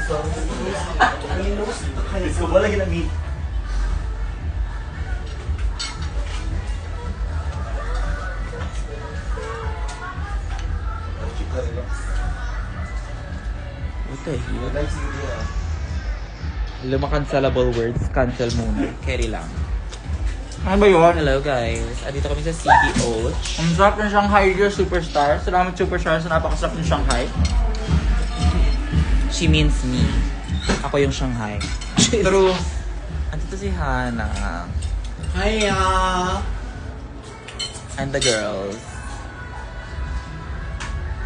Gusto ko lagi na meet. What the hell? Cancelable words, cancel muna. Carry lang. Ano ba yun? Hello guys, andito kami sa CDOH. Ang sarap ng Shanghai Dear Superstar. Salamat Superstar sa napakasarap ng Shanghai. She means me. Ako yung Shanghai. True. Andito si Hana. Hiya! And the girls.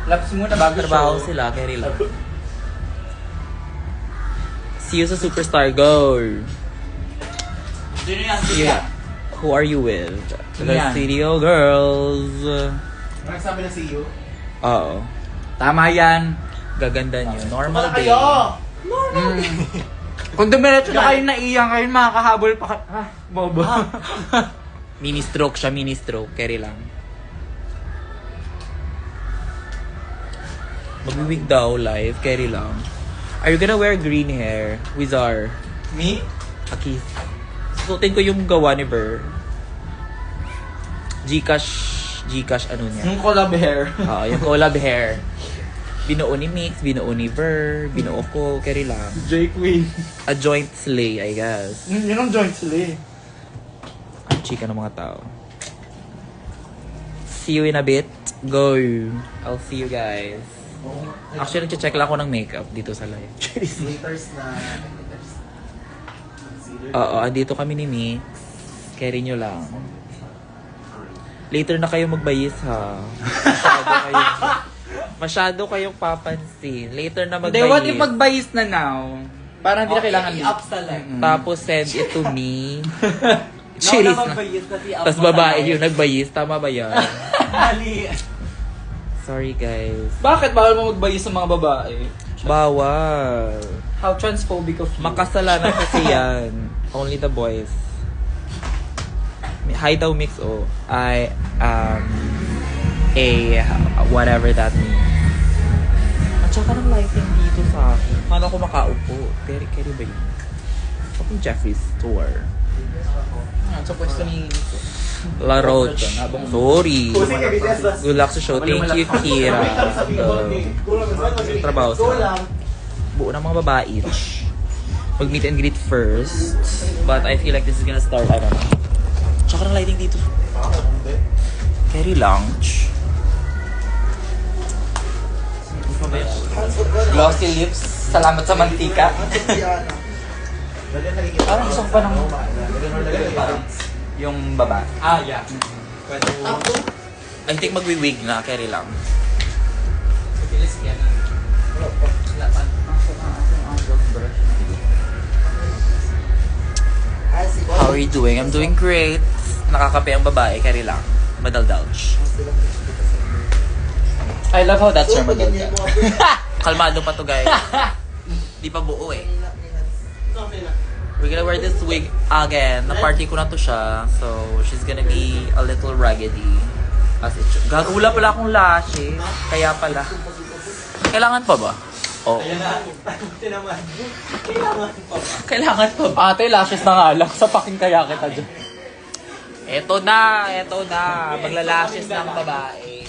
Laps muna bago Trabaho show. sila, carry lang. See you sa Superstar, go! Sino yan? See you. Who are you with? Sino The yan? CDO girls. Ano nagsabi na CEO? Oo. Tama yan. Gaganda niyo. Normal Wala day. kayo! Kung dumiretso na kayo naiyan, kayo makakahabol pa kayo. Ah, bobo. Mini stroke siya, mini stroke. Carry lang. Mag-wig daw live, carry lang. Are you gonna wear green hair? Wizard. Me? Akis. Susutin ko yung gawa ni Ver. Gcash ano niya. Yung collab hair. Oo, yung collab hair. Binuo ni Mix, binuo ni Ver, binuo ko, carry lang. J Queen. A joint slay, I guess. Yun ang joint sila eh. Ang chika ng mga tao. See you in a bit. Go. I'll see you guys. Actually, nag-check lang ako ng makeup dito sa live. Waiters na... Oo, andito kami ni Mix. Carry nyo lang. Later na kayo magbayis ha. Masyado kayong papansin. Later na Hindi, magbayis. what if magbayis na now? Parang hindi na kailangan i-up sa live. Tapos send it to me. Now Cheers na na. magbayis kasi up Tapos mo sa babae live. yung nagbayis. Tama ba yan? Mali. Sorry guys. Bakit bawal mo magbayis sa mga babae? Bawal. How transphobic of you. Makasalanan kasi yan. Only the boys. Hi daw Mix oh. I am a whatever that means. At saka ng lighting dito sa akin. Paano ako makaupo? Carry ba yun? Fucking Jeffrey's store. Sa pwesto ni... La Roche. Sorry. Good luck sa show. Thank you, Kira. Trabaho sa buo ng mga babae. Mag-meet and greet first. But I feel like this is gonna start, I don't know. Tsaka ng lighting dito. Carry lounge. Glossy lips. Salamat sa mantika. Parang gusto ko pa ng... Yung baba. Ah, yeah. I think magwi-wig na. Carry lang. How are you doing? I'm doing great. Nakakape ang babae. Carry lang. Madaldalch. I love how that's your model. Kalmado pa to guys. Di pa buo eh. We're gonna wear this wig again. Na-party ko na to siya. So, she's gonna be a little raggedy. As it should. Gagula pala akong lashes. Kaya pala. Kailangan pa ba? Oo. Kailangan pa ba? Ate, lashes na nga lang. Sa paking kaya kita dyan. Eto na. Maglalashes ng babae.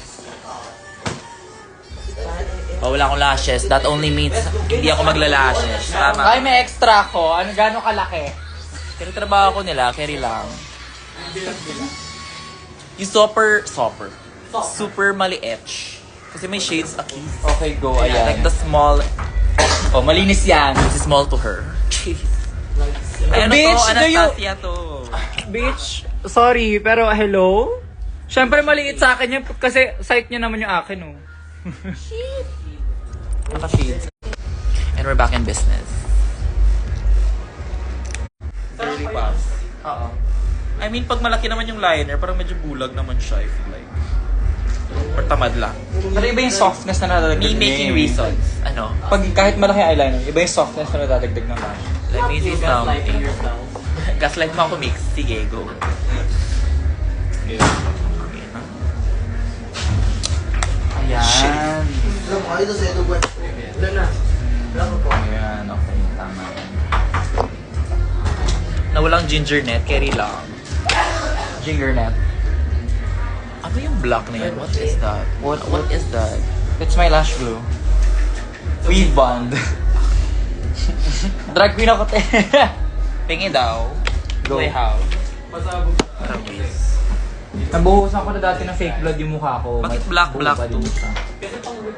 Oh, wala akong lashes. That only means hindi ako maglalashes. Tama. Ay, may extra ko. Ano, gano'ng kalaki? Pero trabaho ko nila, carry lang. Yung super maliit. Kasi may shades aki. Okay, go. Ayan. Like the small, Oh, malinis yan. it's small to her. Ay, ano Bitch, to? do you- Anastasia to. Bitch, sorry, pero hello? Siyempre maliit sa akin yan kasi site niya naman yung akin, oh. Naka-shades. And we're back in business. Very fast. Oo. I mean, pag malaki naman yung liner, parang medyo bulag naman siya, I feel like. Or tamad lang. Pero iba yung softness na nadadagdag Me niya making eh. reasons. Ano? Pag kahit malaki eyeliner, iba yung softness na nadadagdag ng lash. Let me see something. Gaslight mo ako, Mix. Sige, go. Okay na. Ayan. Shit. Ayan. na walang ginger net, carry lang. Ginger net. Ano yung black na yan? What is that? What is that? It's my lash glue. Weave bond. Drag queen ako, te. Pingi daw. Go. Play how? Pasabog. Parang whiz. Nabuhusan ko na dati ng fake blood yung mukha ko. Bakit black Buo pa to? din siya. Kasi pang wig.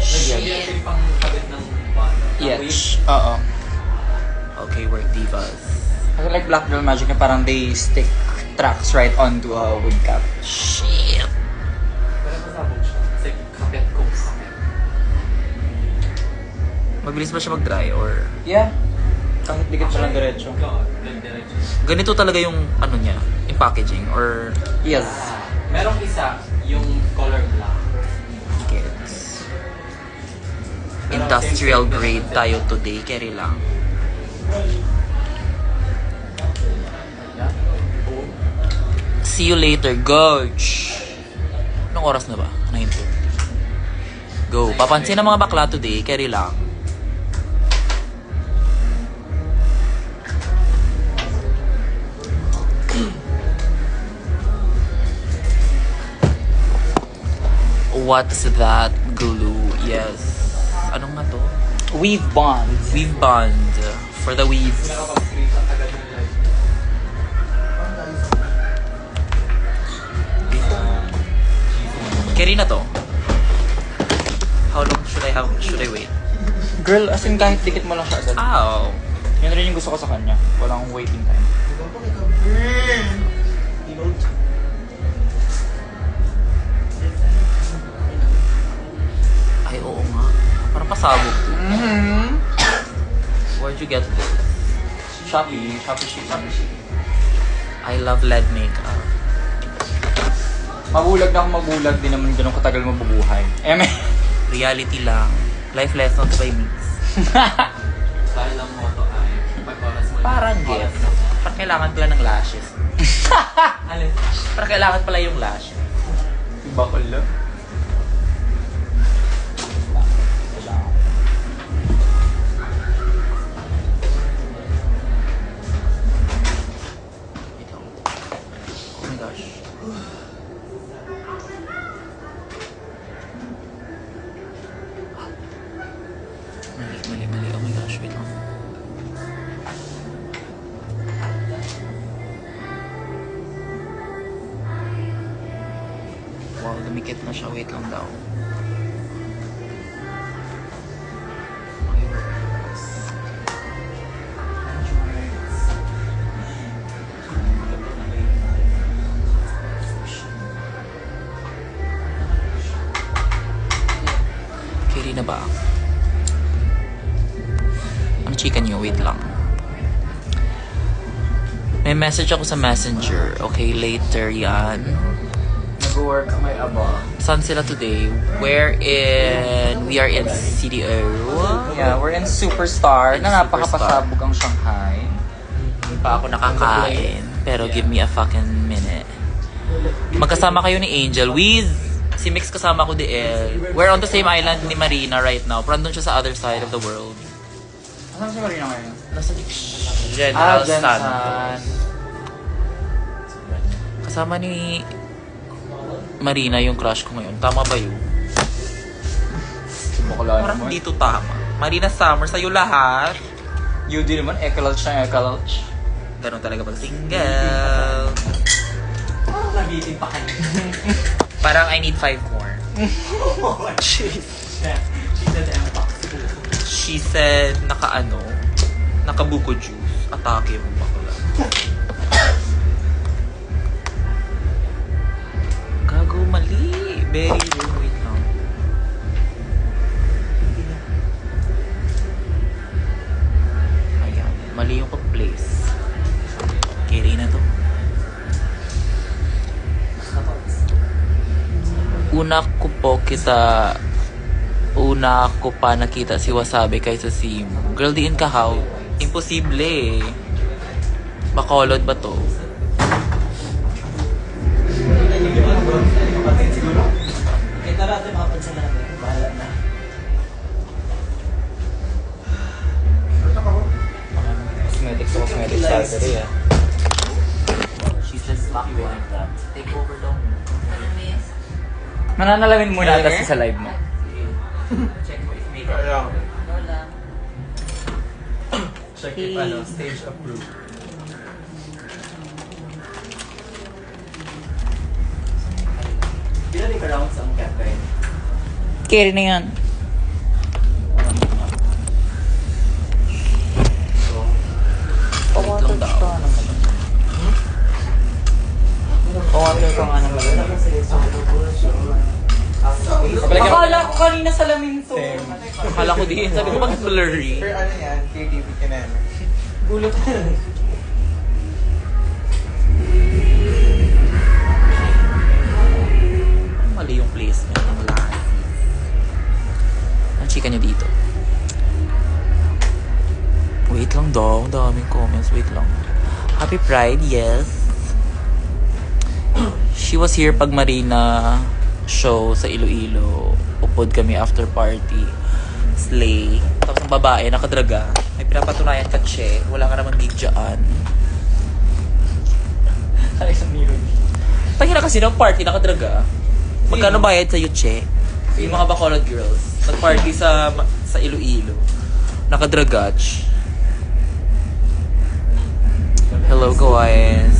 Shit. Pang kabit ng banda. Yes. Oo. Okay, work divas. Kasi like Black Girl Magic na parang they stick tracks right onto a wig cap. Shit. Pero pasabog siya. Kasi kapit ko. Mabilis ba siya mag-dry or... Yeah. Kahit dikit siya lang diretso. Oo, diretso. Ganito talaga yung ano niya, yung packaging or... Yes. Merong isa, yung color black. Gets. Industrial grade tayo today, carry lang. See you later, Goch! Anong oras na ba? 9:30. Go. Papansin ng mga bakla today, carry lang. What's that glue? Yes. Anong nga to? Weave bond. Weave bond. For the weave. Nakapag-screenshot agad yung live. Carry na to. How long should I wait? Girl, as in kahit dikit mo lang siya agad. Ow. Yun rin yung gusto ko sa kanya. Walang waiting time. Ay, oo nga. Parang pasabog to. Where'd you get this? Shopee. Shopee. I love lead makeup. Mabulag na akong mabulag. Di naman ganun katagal mabubuhay. Reality lang. Life lessons by Mix. Dahil ang motto ay, pag oras mo. Parang gift. Parang kailangan pala ng lashes. Alin? Parang kailangan pala yung lashes. Iba ko lang. Ito. Oh my gosh. Mali. Oh my gosh, wait lang. Wow, lumikit na siya. Wait lang daw. Carry na ba? Ano chika niyo? Wait lang. May message ako sa messenger. Okay, later yan. Nag-work ang may aba. Saan sila today? We are in CDO. Yeah, we're in Superstar na napakapasabog ang Shanghai. Hindi pa ako nakakain. Pero give me a fucking minute. Magkasama kayo ni Angel. Si Mix kasama ko DL. We're on the same island ni Marina right now. Pero andun siya sa other side of the world. Saan si Marina ngayon? Nasa General Jensan. San. Kasama ni Marina yung crush ko ngayon. Tama ba yun? Bakla Parang naman. dito tama. Marina Summer, sa'yo lahat. You din naman, ekalouch na ekalouch. Ganun talaga pag single. Parang nabitin pa kayo. Parang I need 5 more. She said M-Pax. She said, nakabuko juice. Atake mo bakla. Gago, mali. Very low. Wait lang. Ayan. Mali yung pag-place. Carry na to. Una ko pa nakita si Wasabi kaysa si Mo. Girl, diin ka how? Imposible eh. Bacolod ba to? Kita natin makapansin natin. Bahala na. Cosmetics sa cosmetics factory. Mananalamin muna tapos sa live mo. Check mo if makeup. Lola. Check if stage approved. Ilan yung rounds ang cafe? Carry na yan. Wait lang daw. Pawater ka nga naman. Akala ko kanina salamin to. Akala ko din. Sabi ko bakit blurry? Pero ano yan? KTV ka na. Gulat ko. Mali yung placement ng lahat. Ang chika niyo dito. Wait lang daw. Ang daming comments. Wait lang. Happy Pride, yes. She was here pag Marina show sa Iloilo. Upod kami after party. Slay. Tapos ang babae, nakadraga. May pinapatunayan ka, che. Wala ka naman gig dyan. Ay, sa mirror. Tangina kasi ng party, nakadraga. Magkano bayad sa che? Yung mga Bacolod girls. Nag-party sa Iloilo. Nakadragach. Hello guys.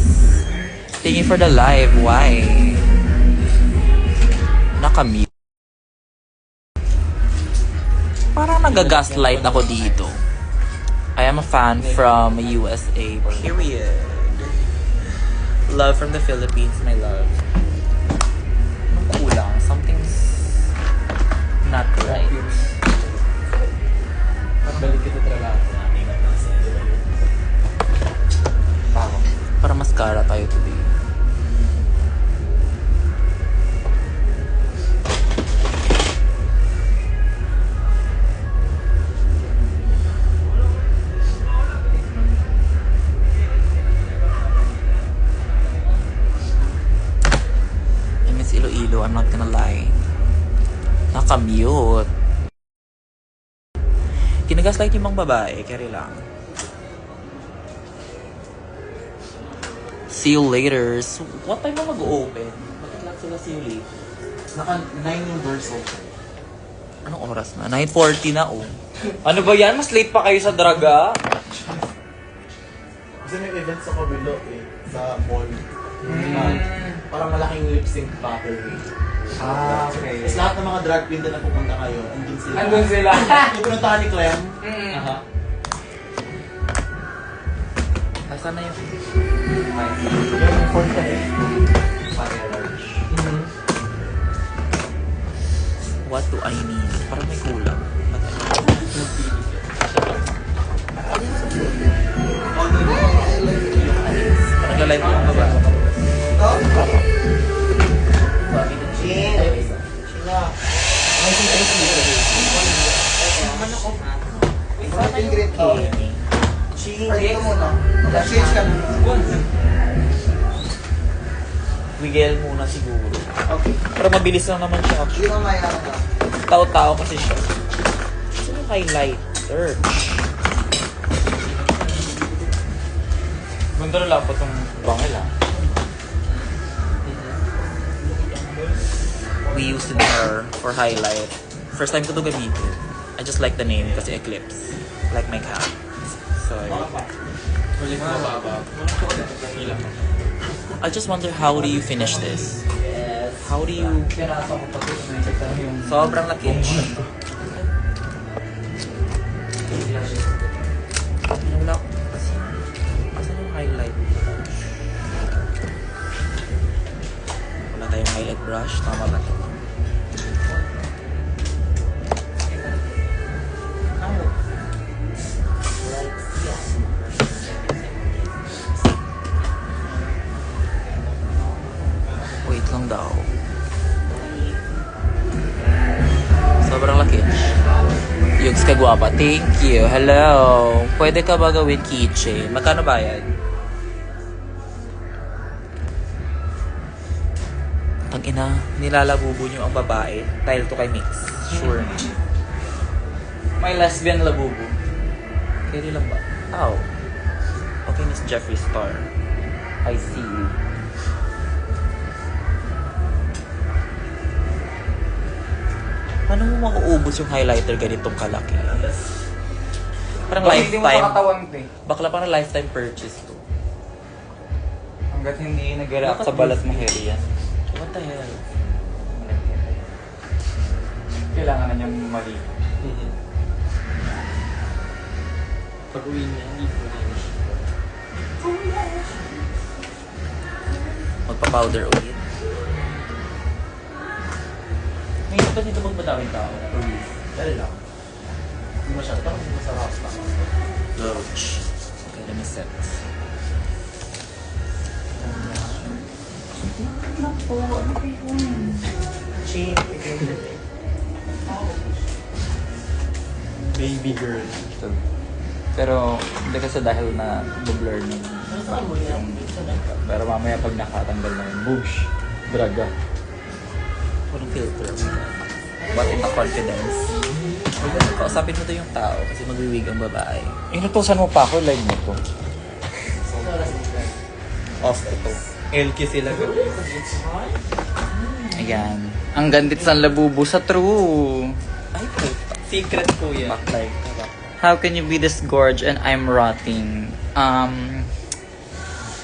Thank you for the live. Why? Nakamute. Parang nagagaslight ako dito. I am a fan from USA. Period. Love from the Philippines, my love. Anong kulang? Something's not right. Balik kita talaga ako natin at nasa Para mascara tayo today. I miss Iloilo, I'm not gonna lie. Nakamute. Kinagaslight yung mga babae, carry lang. See you later. So, what time mo mag-open? Mag-clock sila see you later. Naka 9 yung doors open. Anong oras na? 9:40 na, oh. Ano ba yan? Mas late pa kayo sa draga? Kasi may event sa Kabilo eh. Sa mall. Parang malaking lip sync battle eh. Okay. Tapos lahat ng mga drag queen na pupunta kayo, andun sila. Andun sila. Yung pinuntahan ni Clem. Aha. Asan na yung... Yung phone ka eh. Pare large. What do I need? Parang may kulang. Parang nag-live ko ba? Miguel muna siguro. Okay. Pero mabilis lang naman siya Hindi actually. mo maya ka. Tao-tao kasi siya. Sino yung highlighter? Ganda na lang po itong bangil ah. We used her for highlight. First time ko to gamitin. I just like the name kasi Eclipse. Like my cat. So, Ulit mababa. I just wonder how do you finish this? How do you... Sobrang laki. Wala ko. Asan yung highlight? Wala tayong highlight brush. Tama ba ito? Wait lang daw. Sobrang laki. Yugs ka guwapa. Thank you. Hello. Pwede ka ba gawin keychain? Magkano bayad? Ang ina, nilalabubo niyo ang babae dahil to kay Mix. Sure. May lesbian labubo. Kaya lang ba? Oh. Okay, Miss Jeffree Star. I see you. Paano mo mauubos yung highlighter ganitong kalaki? Parang Bakit hindi mo sa lifetime. katawan, te? Bakla parang lifetime purchase to. Hanggat hindi nag-react sa balat mo, heli yan. What the hell? Kailangan na niyang mali. Pag-uwi niya, hindi po rin. Magpa-powder ulit. Ngayon ba dito magmadaming tao? Dali lang. Hindi masyado. Tapos hindi masarap pa. Ouch. Okay, let me set. Baby girl. Pero hindi kasi dahil na blur ng pero mamaya pag nakatanggal na yung boosh, draga. Walang filter. What in the confidence? Kausapin mo to yung tao kasi magwiwig ang babae. Inutusan mo pa ako, live mo to. Off ito. LK sila gawin. Ayan. Ang gandit sa labubo sa true. Ay, puta. Secret po yan. Baklay. How can you be this gorge and I'm rotting?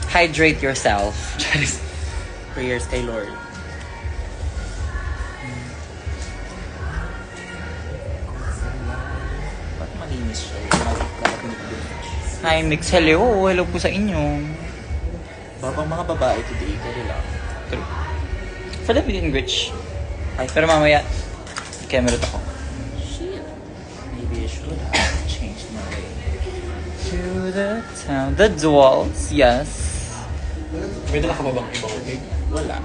Hydrate yourself. Prayers kay Lord. Ba't malinis siya? Hi, Mix. Hello. Hello po sa inyo. Babang mga babae today, kaya lang. True. For the meet and greet. Ay, pero mamaya, camera ako. Shit. Maybe I should have changed my way. To the town. The Duals, yes. May dala ka ba bang ibang wig? Wala.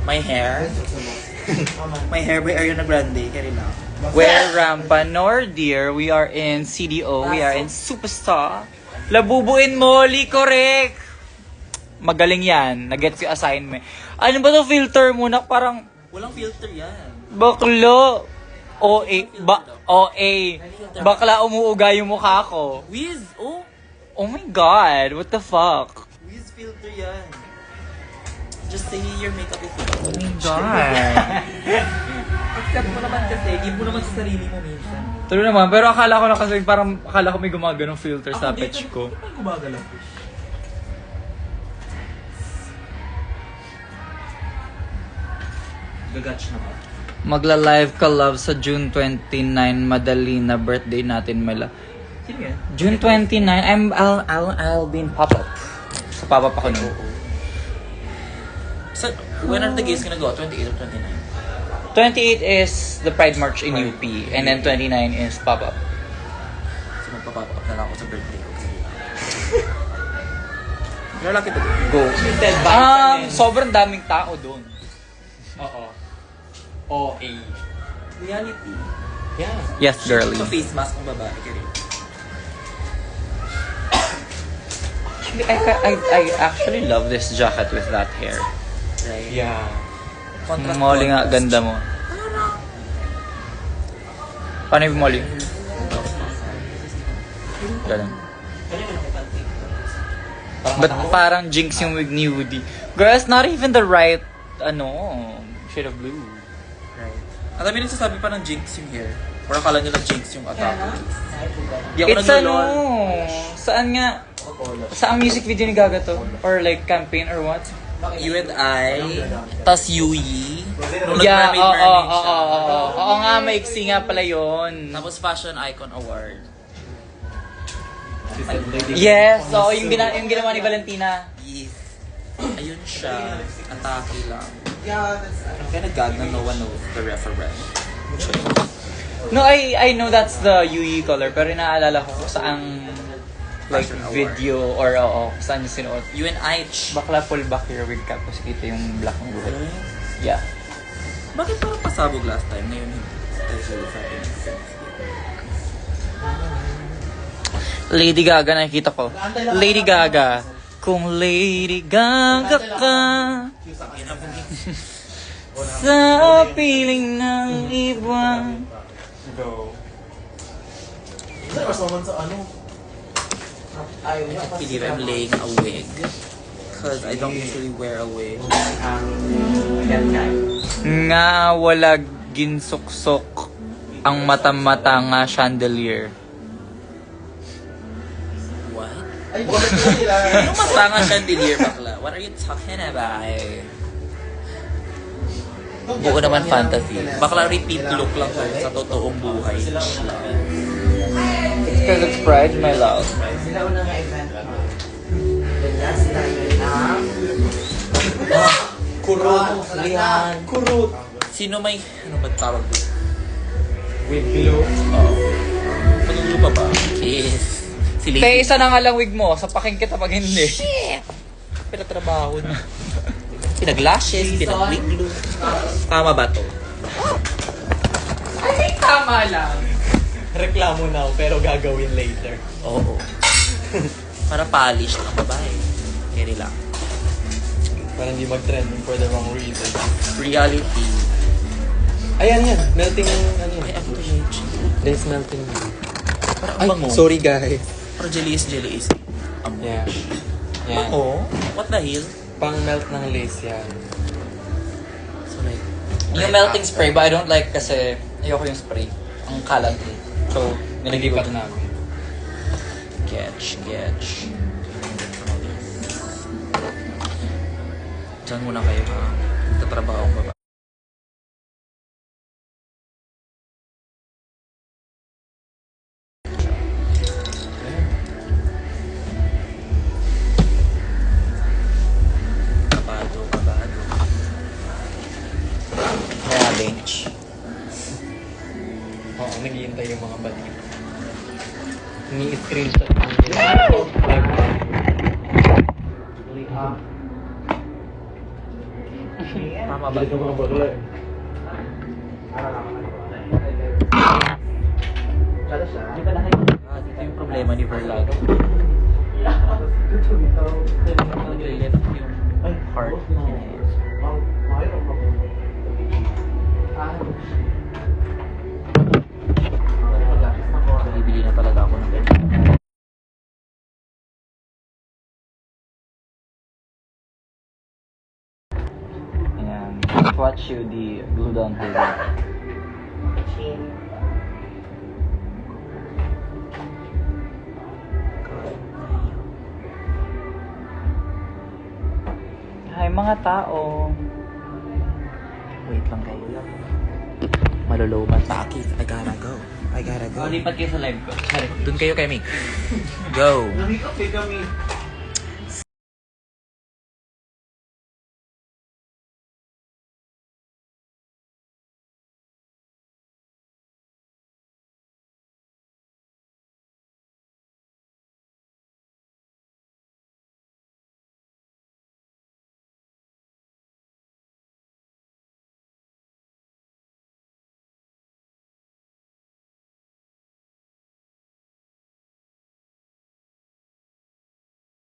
My hair? My hair by Ariana Grande, kaya lang. We're Rampa nor dear. We are in CDO. We are in Superstar. Labubuin Molly, correct! Magaling yan. Nag-gets yung assignment. Ano ba to filter mo na parang Walang filter yan. baklo? OA. OA. Bakla umuuga yung mukha ko. Wiz! Oh! Oh my God. What the fuck? Wiz filter yan. Just say your makeup is filter. Oh my God. Accept mo naman kasi. Give mo naman sa sarili mo minsan. True naman. Pero akala ko na kasi parang akala ko may gumaganong filter sa pitch ko. Ano gumagalaw? Gagatch na ba? Magla-live ka love sa June 29, madali na birthday natin Mela. Sino yan? June 29, I'll be in pop-up. Sa pop-up ako no. So, when are the gays gonna go? 28 or 29? 28 is the Pride March in UP and then 29 is pop-up. So, magpapap up na lang ako sa birthday ko. Lalaki ba doon? Go. Sobrang daming tao doon. Oo. OA. Reality. Yeah. Yes, girly. So, face mask ang babae. Kaya I actually love this jacket with that hair. right? Yeah. Molly nga, ganda mo. Paano yung Molly? Ganun. But parang jinx yung wig ni Woody. Girl, it's not even the right, shade of blue. Right. Ang dami nagsasabi pa ng jinx yung hair. Or akala nila jinx yung attack. Di ako It's nag-lol. saan nga? Saan music video ni Gaga to? Or like campaign or what? You and I, tas Yui. Nung Yeah, nag-mermaid siya. Oo nga, maiksi nga pala yun. Tapos Fashion Icon Award. Yes, yung ginawa ni Valentina. Yes. Ayun siya. Atake lang. Kaya nag-gag na no one knows the reference. No, I know that's the UE color, pero inaalala ko kung saang like Fashion award. video or kung saan yung sinuot. You and I. Bakla pull back your wig cap kasi kita yung black ng buhok. Yeah. Bakit parang pasabog last time? Ngayon hindi. Dahil sa akin. Lady Gaga nakikita ko. Lady Gaga. Kung Lady Gaga ka sa piling ng iba. Go. I believe I'm laying a wig. Because I don't usually wear a wig. Nga wala ginsuksok ang mata-mata nga chandelier. What? Ay, bakit na nila? Anong matanga chandelier, bakla? What are you talking about? Buo naman fantasy. Bakla repeat look lang to sa totoong buhay. It's because it's pride, my love. Sila una nga event. The last time na... Kurot. Lihan. Kurot. Sino may... Ano ba tawag doon? With below. Patulo pa ba? Yes. Si Te, Lady. isa na nga lang wig mo. Sapakin kita pag hindi. Pinatrabaho na. Pinag-lashes, pinag-wig glue. Tama ba to? I think tama lang. Reklamo now, pero gagawin later. Oo. Para polished ang babae. Kaya lang. Para hindi mag-trending for the wrong reason. Reality. Ayan yan, melting ano Ay, yun. ako to yun. There's melting. Parang Ay, bango. sorry guys. Parang jelly is. Amo. Yeah. Yeah. Bango? What the hell? Pang melt ng lace yan. So like, Yung melting spray ba I don't like kasi ayoko yung spray. Ang kalat eh. So, nililipat namin. Getch. Diyan muna kayo ha. Tatrabaho ang baba. Kabado. Kaya bench. Oo, naghihintay yung mga balik. Ni-screenshot mo yung Tama ba? Dito yung problema ni Verlag. Nag-lift yung heart niya. Bibili na talaga ako ng ganyan. Ayan. Watch you the glue down here. Hi mga tao. Wait lang kayo. Maluluman pa aki. I gotta go. Lipat kayo sa live ko. Sorry. Doon kayo kay Mick. Go. Namikap eh kami.